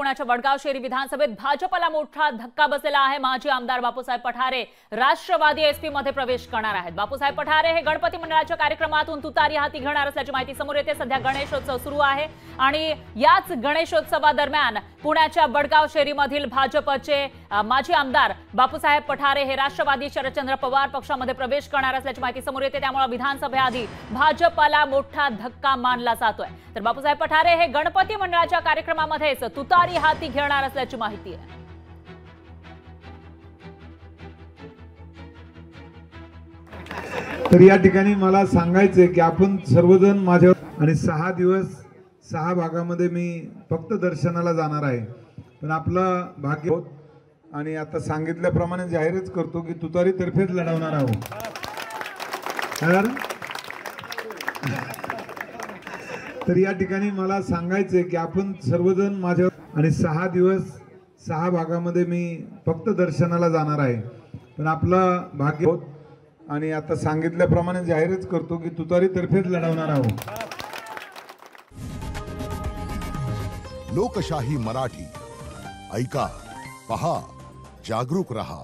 पुण्याच्या वडगाव शहरी विधानसभेत भाजपला मोठा धक्का बसलेला आहे। माजी आमदार बापूसाहेब पठारे राष्ट्रवादी एसपी मध्ये प्रवेश करणार आहेत। बापूसाहेब पठारे हे गणपती मंडळाच्या कार्यक्रमातून तुतारी हाती घेणार असल्याची माहिती समोर येते। सध्या गणेशोत्सव सुरू आहे आणि याच गणेशोत्सवादरम्यान पुण्याच्या वडगाव शहरीमधील भाजपचे माजी आमदार बापूसाहेब पठारे हे राष्ट्रवादी शरदचंद्र पवार पक्षामध्ये प्रवेश करणार असल्याची माहिती समोर येते। त्यामुळे विधानसभेआधी भाजपला मोठा धक्का मानला जातोय। तर बापूसाहेब पठारे हे गणपती मंडळाच्या कार्यक्रमामध्येच तुतारी हाती घेणार असल्याची माहिती आहे। तर या ठिकाणी मला सांगायचंय की आपण सर्वजण माझ्या आणि 6 दिवस 6 भागामध्ये मी फक्त दर्शनाला जाणार आहे, पण आपलं भाग्य आणि आता सांगितल्याप्रमाणे जाहीरच करतो की तुतारी तर्फेच लढवणार आहोत। तर या ठिकाणी मला सांगायचंय की आपण सर्वजण माझ्या आणि 6 दिवस 6 भागामध्ये मी फक्त दर्शनाला जाणार आहे, पण आपलं भाग्य आणि आता सांगितल्याप्रमाणे जाहीरच करतो की तुतारी तर्फेच लढवणार आहोत। लोकशाही मराठी ऐका, पहा, जागरूक रहा।